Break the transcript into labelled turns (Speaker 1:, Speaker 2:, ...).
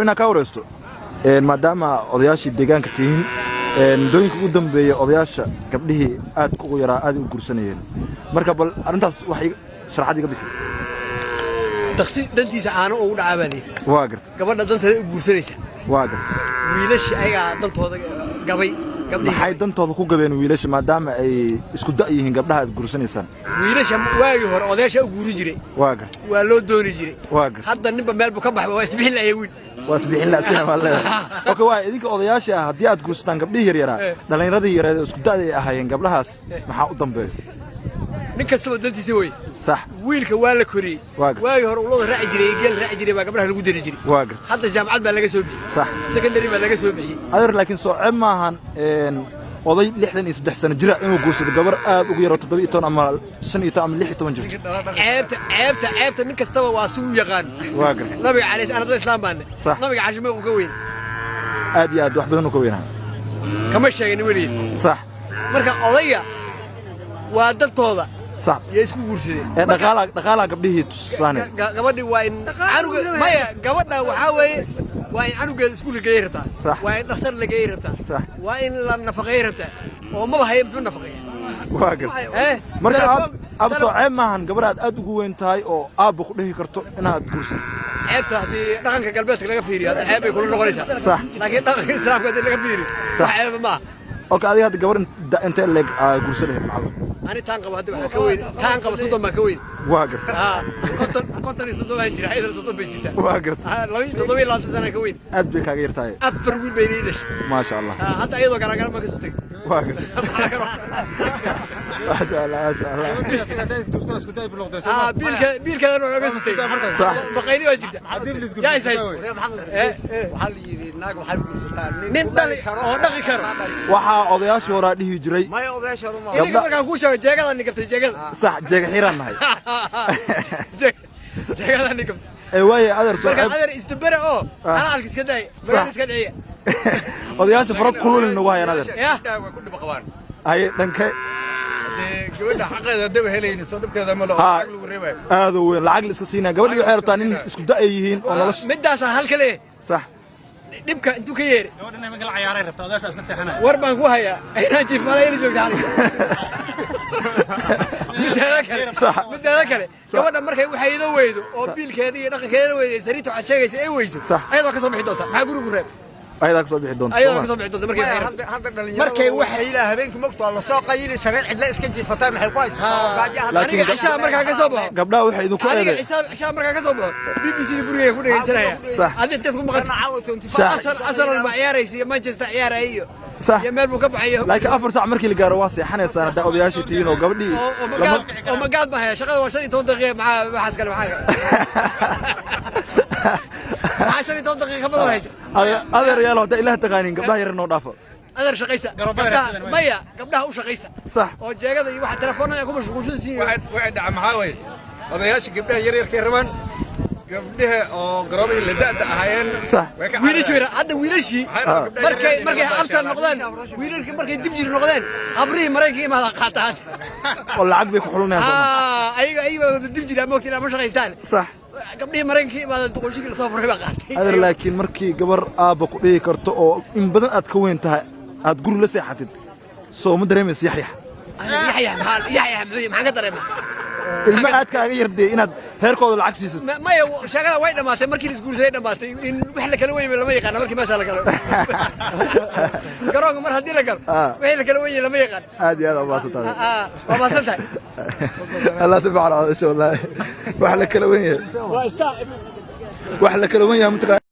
Speaker 1: أنا كورستو ما دام أضياش الدجان كتير دوينك قدام بأضياش قبله آد كويرا آد وكرسنين مركب أنت وحي شرحتي قبل
Speaker 2: تخصيص دنتي سعانو أو دعابني
Speaker 1: واقرت
Speaker 2: قبل دنت وكرسنيسة
Speaker 1: واقرت
Speaker 2: ويلش أيها دنت هذا قبي
Speaker 1: maxay dantooda ku gabeen wiilasha maadaama ay isku da'yihiin gabdhaha aad gursanaysan
Speaker 2: wiilasha waagi hore odayaasha u guurin jiray
Speaker 1: waa garta
Speaker 2: waa loo dooni jiray
Speaker 1: waa garta
Speaker 2: hadda ninba meel buu ka baxay waa isbixin laayay wiil
Speaker 1: waa isbixin la asina walaal okay waa idinka odayaasha haddii aad gursataan gabdhihii yaryara dhalinyaradii yaryar isku da'day ahaayeen gabdhahaas maxaa u dambeeyo
Speaker 2: nin kastaba dantiisa way
Speaker 1: صح
Speaker 2: wiilka waa la koriyay waagi hore ulada raaci jiray geel raaci jiray baa gabdhaha lagu diri jiray
Speaker 1: waa garta
Speaker 2: hadda jaamacad baa laga soo bixiyay
Speaker 1: صح
Speaker 2: secondary baa laga soo bixiyay
Speaker 1: adeer laakiin soo maahan oday 63 sano jira inuu guursado gabar aad ugu yar 17 ama 15 ama 16 jirto
Speaker 2: ceebta nin kastaba waa si uu yaqaan
Speaker 1: waa garta
Speaker 2: nabiga calays anada islaam baan nabiga cashimo uu ka weyn
Speaker 1: aad iyo aad wax badan uu ka weynaa
Speaker 2: kama sheegin waliid
Speaker 1: صح
Speaker 2: marka odayga waa dadtooda
Speaker 1: صح
Speaker 2: يا اسكو غورسيدين
Speaker 1: dhaqaalaha gabdhihii tusaane
Speaker 2: gabadhi waa in anuga maya gabadha waxa weeye waa in anugeeda iskuul geey rabtaa waa in dhakhtar la geey rabtaa waa in la nafaqeey rabtaa oo ma bahay muxuu nafaqeeyaa
Speaker 1: waa gartay marka ab soo maahan gabadha aad ugu weyn tahay oo aabba ku dhihi karto inaad guursato
Speaker 2: ceebta hadii dhaqanka galbeedka laga fiiriyo hada ceeb ay kula noqonaysaa
Speaker 1: صح
Speaker 2: laakiin dhaqanka islaamka hadii laga fiiriyo ceeb ma
Speaker 1: okay adiga hadda gabar inta leeg guursaday macallin
Speaker 2: أنا تانقب هذا واحد كوين تانقب صدق ما كوين
Speaker 1: واقر
Speaker 2: كنت صدق ما يجري حيدر صدق بيجي
Speaker 1: واقر
Speaker 2: لو يتطوي لا تسنة كوين
Speaker 1: أدبك غير تاي
Speaker 2: أفر وين بينيش
Speaker 1: ما شاء الله
Speaker 2: حتى أيضا كان ما كسرتك
Speaker 1: واقر ما شاء الله ما شاء الله
Speaker 2: بيل كذا ما كسرتك
Speaker 1: صح
Speaker 2: بقيني واجد يا سيد
Speaker 3: وحال يدي ناق وحال كسرتان
Speaker 2: ننتلي أو دقي كرو
Speaker 1: waxaa odayaasha hore dhihi jiray
Speaker 3: ما يوداش هرم
Speaker 2: إنك markaan ku sheego jeegada nigabtay jeegada
Speaker 1: sax jeeg xiran nahay
Speaker 2: jeegada nigabtay
Speaker 1: way adeer soo
Speaker 2: markaan adeer istabara oo ana halka iska day magaan iska dhiciya
Speaker 1: odayaasha farad kulul nagu hayaan adeer
Speaker 2: ya
Speaker 3: way ku dhib qabaan
Speaker 1: ay dhankay
Speaker 3: gabadha xaqeeda daba helayna soo dhibkeeda ma lagu reebay
Speaker 1: aad u weyn lacag la iska siinaa gabadhii waxay rabtaa in isku da'ay yihiin oo nolosha
Speaker 2: midaas halka leey
Speaker 1: sax
Speaker 2: dhibka intuu ka yeeri
Speaker 3: gabadha ma gal ciyaaray rabtaa odaasha iska seexanay
Speaker 2: war baan ku hayaa inaan jiif malayna joogtaan midaada kale gabadha markay waxaydo weydo oo biilkeeda iyo dhaqankeeda weyday sariirta waxaad sheegaysa ay weyso ayadoo ka soo bixi doonta maxaa gurigu reeb
Speaker 1: ayada ka soo bixi doonta
Speaker 2: ayadoo ka soo bixi doonta markay
Speaker 3: waxay ila habeenkii magto la soo qayli sareer cidla iska jiifataa maxay ku haysaa
Speaker 2: aniga cishaa markaa ka soo baxo
Speaker 1: gabdhaha waxay idinku
Speaker 2: aniga cishaa markaa ka soo baxo BBC guriga ku dhageysanaya hadii dad ku maqan asal ma ciyaaraysi Manchester ciyaarayo
Speaker 1: صح
Speaker 2: يا مال مكبحيه
Speaker 1: لكن أفر ساعة مركي اللي قالوا واسع حنيسة هذا أودياش تيجين وقبلي
Speaker 2: وما قال ما هي شغله وشري تون دقيقة مع حاسك معاك مع شري تون دقيقة كم هيس
Speaker 1: هذا ريال هذا إله تغانين قبلها يرنوا ضافة
Speaker 2: هذا شقيسته مية قبلها وشقيسته
Speaker 1: صح
Speaker 2: وجاي هذا واحد تلفونه يكون مش موجود شيء
Speaker 3: واحد عم هاوي odayaasha gabdhaha yar yar ka raban gabdhaha oo garoobay la daada ahayeen
Speaker 1: صح
Speaker 2: wiilashu hadda wiilashii markay abtar noqdaan wiilalkii markay dib jir noqdeen habrii maraykanka imaada qaataan
Speaker 1: oo lacag bay ku xulunayaan
Speaker 2: ayaga dib jir ama waqti ma shaqaystaan
Speaker 1: صح
Speaker 2: gabdhii maraykanka imaada duqoshii la soo furay baa qaatay
Speaker 1: adeer laakiin markii gabar aaba ku dhigi karto oo in badan aad ka weyn tahay aad guri la seexatid soo ma dareemaysa yaxya maxaa ka dareemaa ilma aad kaaga yarday inaad heerkooda lacag siisid
Speaker 2: maya shaqada way dhamaatay markii la isguursaday dhamaatay in wax la kala weeyay lama yaqaan markii meesha la galo garoonka mar hadii la galo wax la kala weeyay lama yaqaan
Speaker 1: aad iyo aad
Speaker 2: waa maasantahay
Speaker 1: Allah subhanahu wa ta'ala wax la kala weeyay wax la kala weeyay